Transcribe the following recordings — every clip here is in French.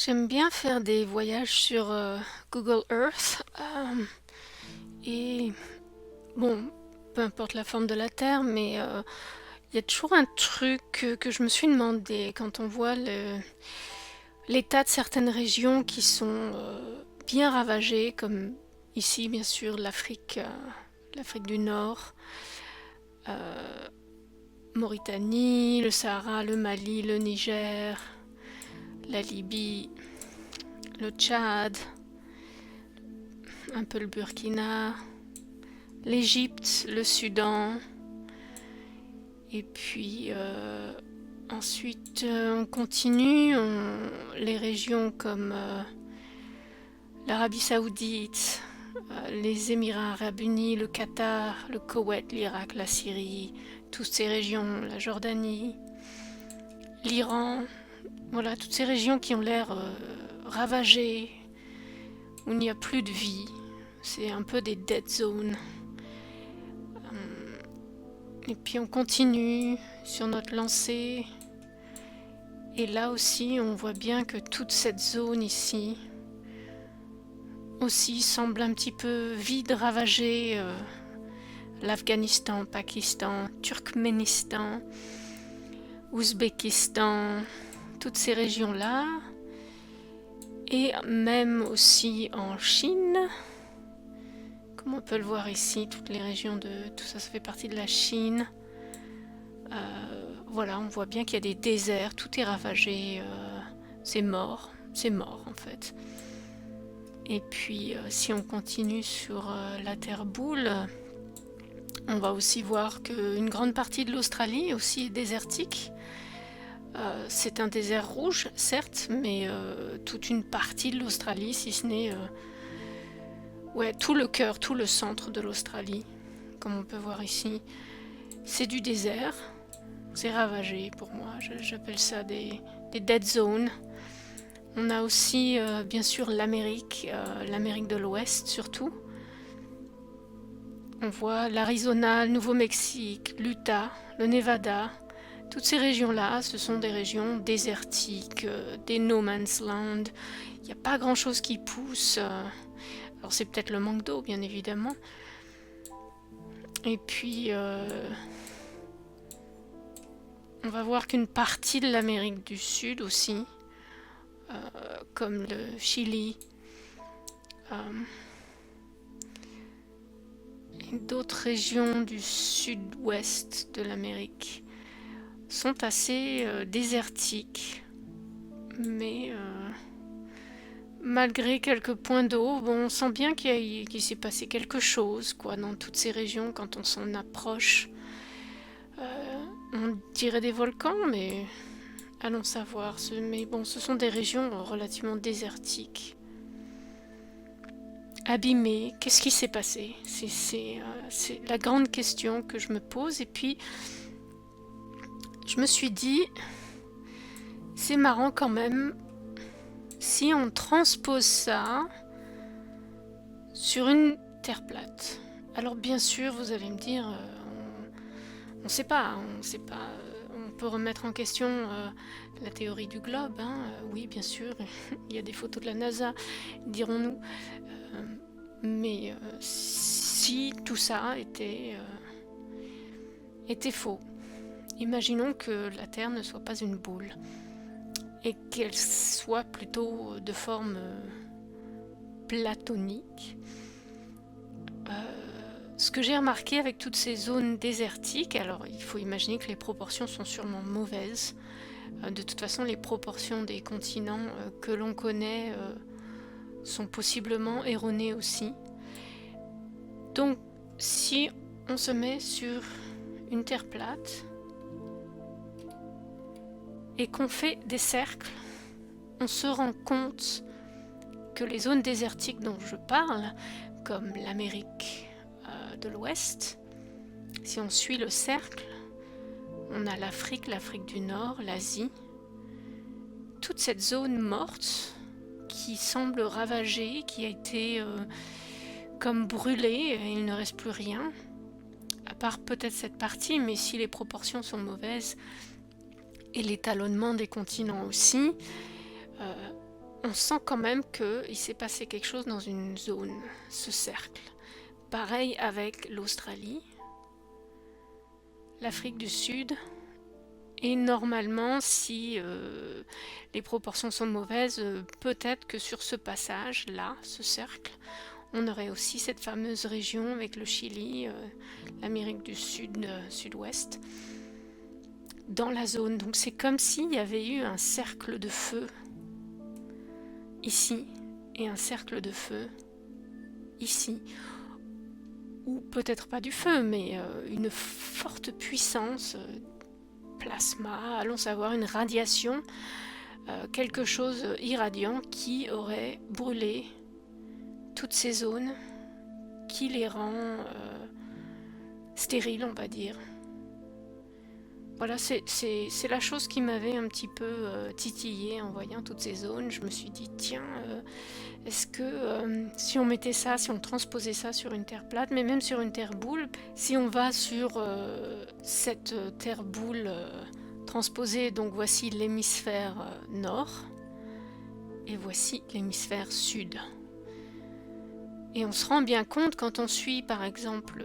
J'aime bien faire des voyages sur Google Earth et bon, peu importe la forme de la Terre, mais il y a toujours un truc que je me suis demandé quand on voit l'état de certaines régions qui sont bien ravagées, comme ici bien sûr l'Afrique du Nord, Mauritanie, le Sahara, le Mali, le Niger, la Libye, le Tchad, un peu le Burkina, l'Égypte, le Soudan, et puis ensuite on continue, les régions comme l'Arabie Saoudite, les Émirats Arabes Unis, le Qatar, le Koweït, l'Irak, la Syrie, toutes ces régions, la Jordanie, l'Iran, voilà, toutes ces régions qui ont l'air ravagées, où il n'y a plus de vie. C'est un peu des dead zones. Et puis on continue sur notre lancée. Et là aussi, on voit bien que toute cette zone ici aussi semble un petit peu vide, ravagée. L'Afghanistan, Pakistan, Turkménistan, Ouzbékistan, toutes ces régions-là. Et même aussi en Chine, comme on peut le voir ici, toutes les régions de... Tout ça, ça fait partie de la Chine. Voilà, on voit bien qu'il y a des déserts, tout est ravagé, c'est mort en fait. Et puis si on continue sur la Terre boule, on va aussi voir qu'une grande partie de l'Australie aussi est désertique. C'est un désert rouge, certes, mais toute une partie de l'Australie, si ce n'est ouais, tout le cœur, tout le centre de l'Australie, comme on peut voir ici, c'est du désert. C'est ravagé pour moi, j'appelle ça des dead zones. On a aussi bien sûr l'Amérique de l'Ouest surtout. On voit l'Arizona, le Nouveau-Mexique, l'Utah, le Nevada. Toutes ces régions-là, ce sont des régions désertiques, des no man's land. Il n'y a pas grand-chose qui pousse. Alors c'est peut-être le manque d'eau, bien évidemment. Et puis, on va voir qu'une partie de l'Amérique du Sud aussi, comme le Chili, et d'autres régions du sud-ouest de l'Amérique, sont assez désertiques. Mais malgré quelques points d'eau, bon, on sent bien qu'il s'est passé quelque chose quoi, dans toutes ces régions quand on s'en approche. On dirait des volcans, mais allons savoir. Mais bon, ce sont des régions relativement désertiques. Abîmées, qu'est-ce qui s'est passé? C'est la grande question que je me pose. Et puis, je me suis dit, c'est marrant quand même, si on transpose ça sur une terre plate. Alors bien sûr, vous allez me dire, on ne sait pas, on sait pas. On peut remettre en question la théorie du globe. Oui, bien sûr, il y a des photos de la NASA, dirons-nous. Mais si tout ça était faux, imaginons que la Terre ne soit pas une boule et qu'elle soit plutôt de forme platonique. Ce que j'ai remarqué avec toutes ces zones désertiques, alors il faut imaginer que les proportions sont sûrement mauvaises. De toute façon, les proportions des continents que l'on connaît sont possiblement erronées aussi. Donc, si on se met sur une terre plate et qu'on fait des cercles, on se rend compte que les zones désertiques dont je parle, comme l'Amérique de l'Ouest, si on suit le cercle, on a l'Afrique du Nord, l'Asie, toute cette zone morte qui semble ravagée, qui a été comme brûlée, et il ne reste plus rien, à part peut-être cette partie, mais si les proportions sont mauvaises, et l'étalonnement des continents aussi, on sent quand même qu'il s'est passé quelque chose dans une zone, ce cercle. Pareil avec l'Australie, l'Afrique du Sud, et normalement, si les proportions sont mauvaises, peut-être que sur ce passage-là, ce cercle, on aurait aussi cette fameuse région avec le Chili, l'Amérique du Sud, Sud-Ouest, dans la zone. Donc c'est comme s'il y avait eu un cercle de feu ici et un cercle de feu ici. Ou peut-être pas du feu, mais une forte puissance, plasma, allons savoir, une radiation, quelque chose irradiant qui aurait brûlé toutes ces zones, qui les rend stériles, on va dire. Voilà, c'est la chose qui m'avait un petit peu titillée en voyant toutes ces zones. Je me suis dit, tiens, est-ce que si on mettait ça, si on transposait ça sur une terre plate, mais même sur une terre boule, si on va sur cette terre boule transposée, donc voici l'hémisphère nord et voici l'hémisphère sud. Et on se rend bien compte quand on suit par exemple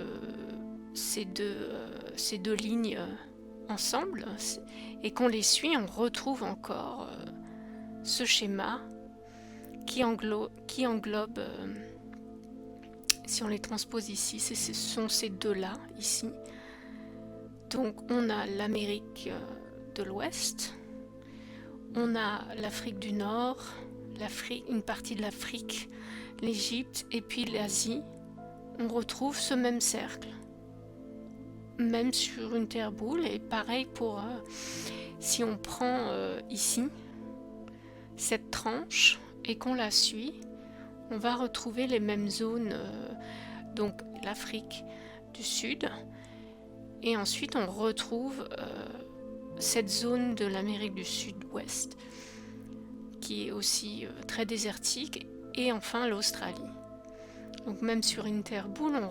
ces deux lignes ensemble et qu'on les suit, on retrouve encore ce schéma qui englobe si on les transpose ici, ce sont ces deux-là, ici. Donc on a l'Amérique de l'Ouest, on a l'Afrique du Nord, une partie de l'Afrique, l'Égypte et puis l'Asie. On retrouve ce même cercle, même sur une terre boule. Et pareil pour si on prend ici cette tranche et qu'on la suit, on va retrouver les mêmes zones, donc l'Afrique du Sud, et ensuite on retrouve cette zone de l'Amérique du Sud-Ouest qui est aussi très désertique, et enfin l'Australie. Donc même sur une terre boule, on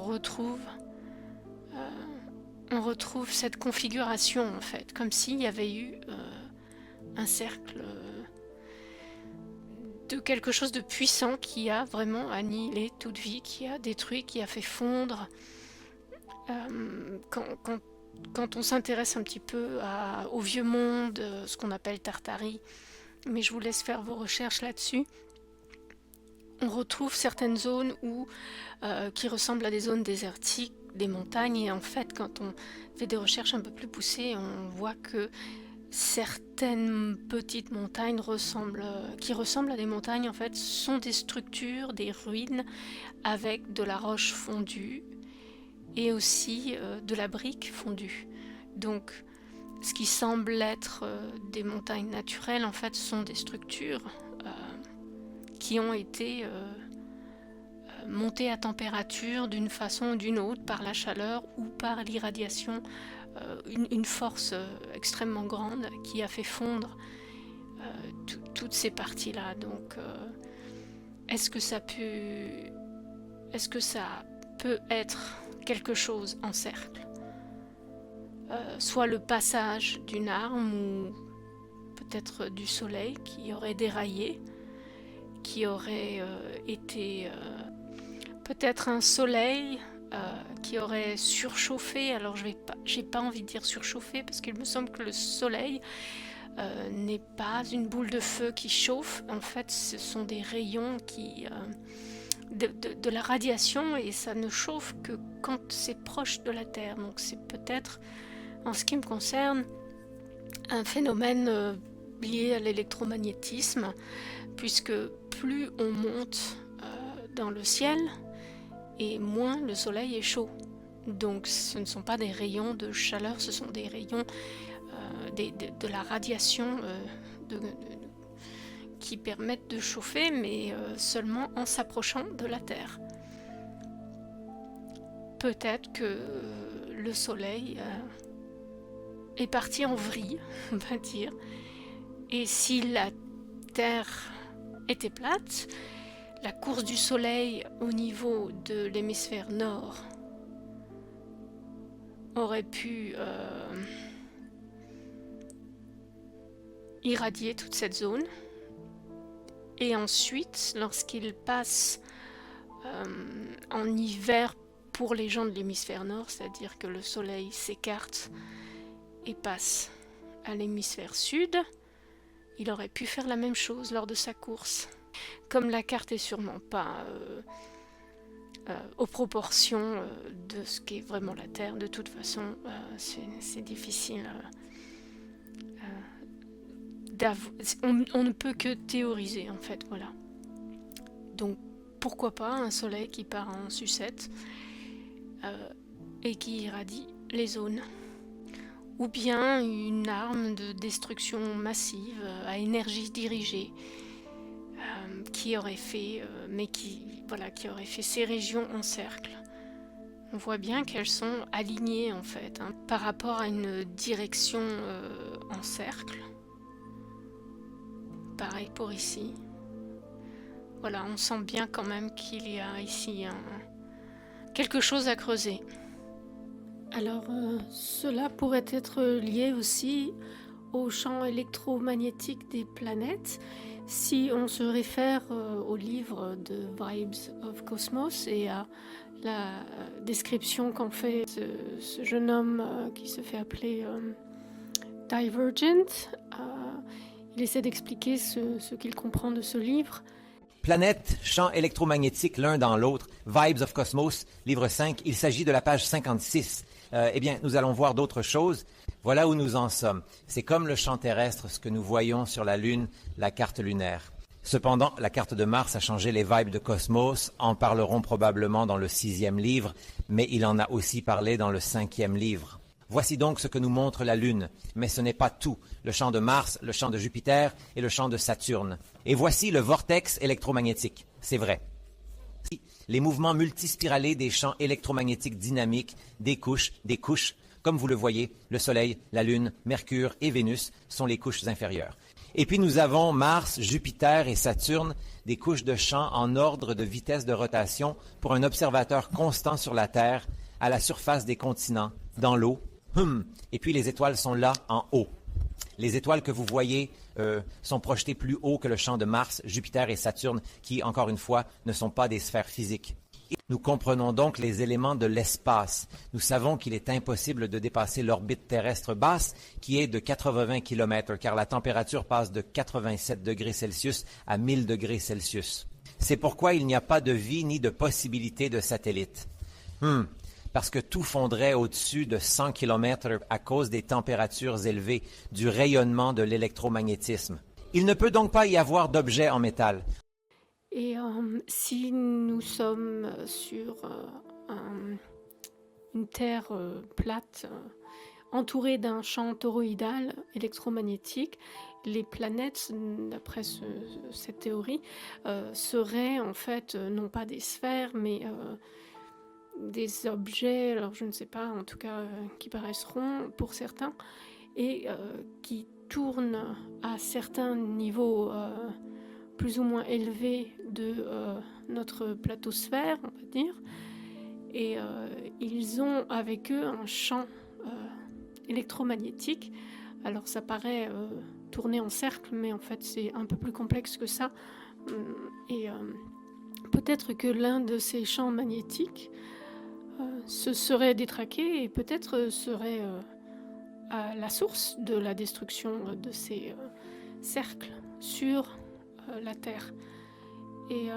retrouve cette configuration en fait, comme s'il y avait eu un cercle de quelque chose de puissant qui a vraiment annihilé toute vie, qui a détruit, qui a fait fondre. Quand on s'intéresse un petit peu au vieux monde, ce qu'on appelle Tartarie, mais je vous laisse faire vos recherches là-dessus, on retrouve certaines zones qui ressemblent à des zones désertiques, des montagnes, et en fait quand on fait des recherches un peu plus poussées, on voit que certaines petites montagnes qui ressemblent à des montagnes en fait sont des structures, des ruines avec de la roche fondue et aussi de la brique fondue. Donc ce qui semble être des montagnes naturelles en fait sont des structures qui ont été montées à température d'une façon ou d'une autre par la chaleur ou par l'irradiation, une force extrêmement grande qui a fait fondre toutes ces parties-là. Donc est-ce que ça peut être quelque chose en cercle, soit le passage d'une arme ou peut-être du soleil qui aurait déraillé, qui aurait été peut-être un soleil qui aurait surchauffé. Alors j'ai pas envie de dire surchauffé parce qu'il me semble que le soleil n'est pas une boule de feu qui chauffe. En fait, ce sont des rayons de la radiation, et ça ne chauffe que quand c'est proche de la Terre. Donc c'est peut-être, en ce qui me concerne, un phénomène lié à l'électromagnétisme, puisque plus on monte dans le ciel, et moins le soleil est chaud. Donc ce ne sont pas des rayons de chaleur, ce sont des rayons de la radiation qui permettent de chauffer, mais seulement en s'approchant de la Terre. Peut-être que le soleil est parti en vrille, on va dire, et si la Terre était plate, la course du soleil au niveau de l'hémisphère nord aurait pu irradier toute cette zone, Et ensuite, lorsqu'il passe en hiver pour les gens de l'hémisphère nord, c'est-à-dire que le soleil s'écarte et passe à l'hémisphère sud, il aurait pu faire la même chose lors de sa course. Comme la carte est sûrement pas aux proportions de ce qu'est vraiment la Terre, de toute façon, c'est difficile. On ne peut que théoriser, en fait, voilà. Donc, pourquoi pas un soleil qui part en sucette et qui irradie les zones. Ou bien une arme de destruction massive à énergie dirigée qui aurait fait, qui aurait fait ces régions en cercle. On voit bien qu'elles sont alignées en fait, par rapport à une direction en cercle. Pareil pour ici. Voilà, on sent bien quand même qu'il y a ici quelque chose à creuser. Alors, cela pourrait être lié aussi au champ électromagnétique des planètes. Si on se réfère au livre de Vibes of Cosmos et à la description qu'en fait ce jeune homme qui se fait appeler Divergent, il essaie d'expliquer ce qu'il comprend de ce livre. Planète, champ électromagnétique l'un dans l'autre, Vibes of Cosmos, livre 5, il s'agit de la page 56. Eh bien, nous allons voir d'autres choses. Voilà où nous en sommes. C'est comme le champ terrestre, ce que nous voyons sur la Lune, la carte lunaire. Cependant, la carte de Mars a changé les vibes de Cosmos, en parleront probablement dans le 6e livre, mais il en a aussi parlé dans le 5e livre. Voici donc ce que nous montre la Lune, mais ce n'est pas tout, le champ de Mars, le champ de Jupiter et le champ de Saturne. Et voici le vortex électromagnétique, c'est vrai. Les mouvements multispiralés des champs électromagnétiques dynamiques, des couches, comme vous le voyez, le Soleil, la Lune, Mercure et Vénus sont les couches inférieures. Et puis nous avons Mars, Jupiter et Saturne, des couches de champs en ordre de vitesse de rotation pour un observateur constant sur la Terre, à la surface des continents, dans l'eau. Et puis les étoiles sont là en haut. Les étoiles que vous voyez sont projetées plus haut que le champ de Mars, Jupiter et Saturne, qui, encore une fois, ne sont pas des sphères physiques. Nous comprenons donc les éléments de l'espace. Nous savons qu'il est impossible de dépasser l'orbite terrestre basse, qui est de 80 km, car la température passe de 87 degrés Celsius à 1000 degrés Celsius. C'est pourquoi il n'y a pas de vie ni de possibilité de satellite. Parce que tout fondrait au-dessus de 100 km à cause des températures élevées, du rayonnement de l'électromagnétisme. Il ne peut donc pas y avoir d'objet en métal. Et si nous sommes sur une Terre plate, entourée d'un champ toroïdal électromagnétique, les planètes, d'après cette théorie, seraient en fait non pas des sphères, mais des objets, alors je ne sais pas, en tout cas qui paraissent ronds pour certains, et qui tournent à certains niveaux plus ou moins élevés de notre platosphère, on va dire, et ils ont avec eux un champ électromagnétique. Alors ça paraît tourner en cercle, mais en fait c'est un peu plus complexe que ça, et peut-être que l'un de ces champs magnétiques se serait détraqué et peut-être serait à la source de la destruction de ces cercles sur la Terre. Et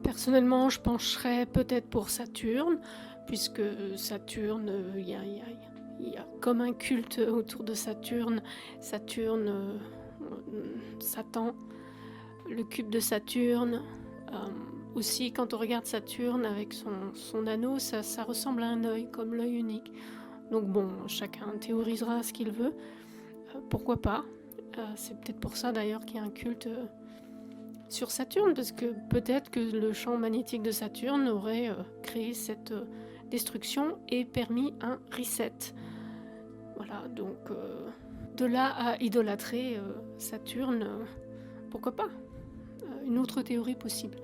personnellement, je pencherais peut-être pour Saturne, puisque Saturne, il y a comme un culte autour de Saturne. Saturne, Satan, le cube de Saturne. Aussi, quand on regarde Saturne avec son anneau, ça ressemble à un œil, comme l'œil unique. Donc bon, chacun théorisera ce qu'il veut. Pourquoi pas. C'est peut-être pour ça d'ailleurs qu'il y a un culte sur Saturne, parce que peut-être que le champ magnétique de Saturne aurait créé cette destruction et permis un reset. Voilà, donc de là à idolâtrer Saturne, pourquoi pas. Une autre théorie possible.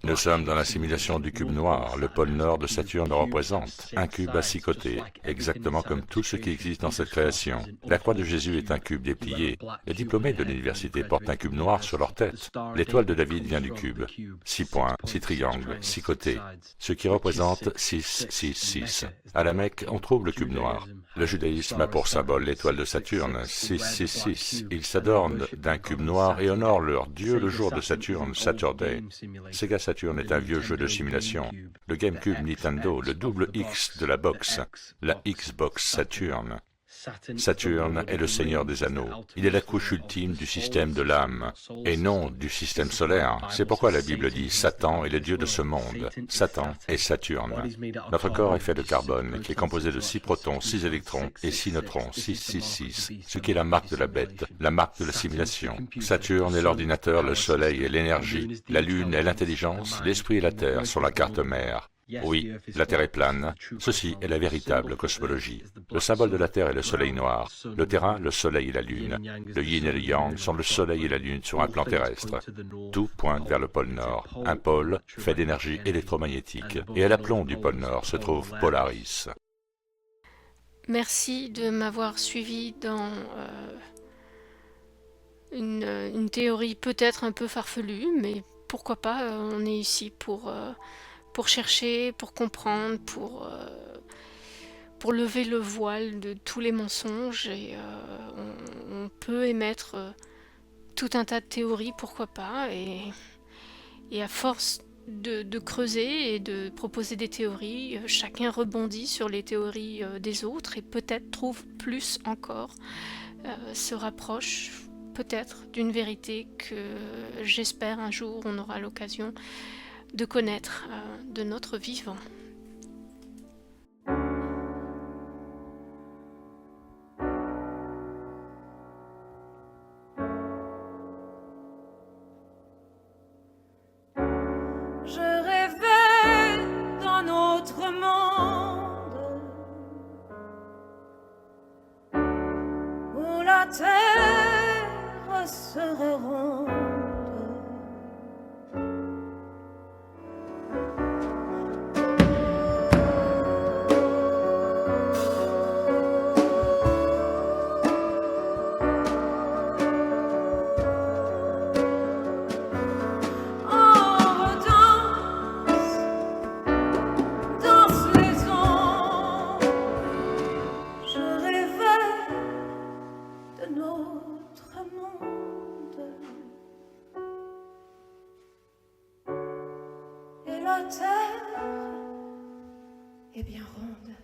Nous sommes dans la simulation du cube noir. Le pôle nord de Saturne représente un cube à 6 côtés, exactement comme tout ce qui existe dans cette création. La croix de Jésus est un cube déplié. Les diplômés de l'université portent un cube noir sur leur tête. L'étoile de David vient du cube. 6 points, 6 triangles, 6 côtés, ce qui représente 6, 6, 6. À la Mecque, on trouve le cube noir. Le judaïsme a pour symbole l'étoile de Saturne, 6, 6, 6. Ils s'adornent d'un cube noir et honorent leur dieu le jour de Saturne, Saturday. Sega Saturn est un vieux jeu de simulation. Le GameCube Nintendo, le double X de la box, la Xbox Saturn. Saturne est le seigneur des anneaux. Il est la couche ultime du système de l'âme, et non du système solaire. C'est pourquoi la Bible dit « Satan est le dieu de ce monde ». Satan est Saturne. Notre corps est fait de carbone, qui est composé de 6 protons, 6 électrons et 6 neutrons, 6, 6, 6, ce qui est la marque de la bête, la marque de la simulation. Saturne est l'ordinateur, le soleil est l'énergie, la lune est l'intelligence, l'esprit et la terre sont la carte mère. Oui, la Terre est plane. Ceci est la véritable cosmologie. Le symbole de la Terre est le soleil noir. Le terrain, le soleil et la lune. Le yin et le yang sont le soleil et la lune sur un plan terrestre. Tout pointe vers le pôle nord. Un pôle fait d'énergie électromagnétique. Et à l'aplomb du pôle nord se trouve Polaris. Merci de m'avoir suivi dans une théorie peut-être un peu farfelue, mais pourquoi pas, on est ici pour chercher, pour comprendre, pour lever le voile de tous les mensonges et on peut émettre tout un tas de théories, pourquoi pas, et à force de creuser et de proposer des théories, chacun rebondit sur les théories des autres et peut-être trouve plus encore, se rapproche peut-être d'une vérité que j'espère un jour on aura l'occasion de connaître de notre vivant. Je rêvais d'un autre monde où la terre serait ronde. La terre est bien ronde.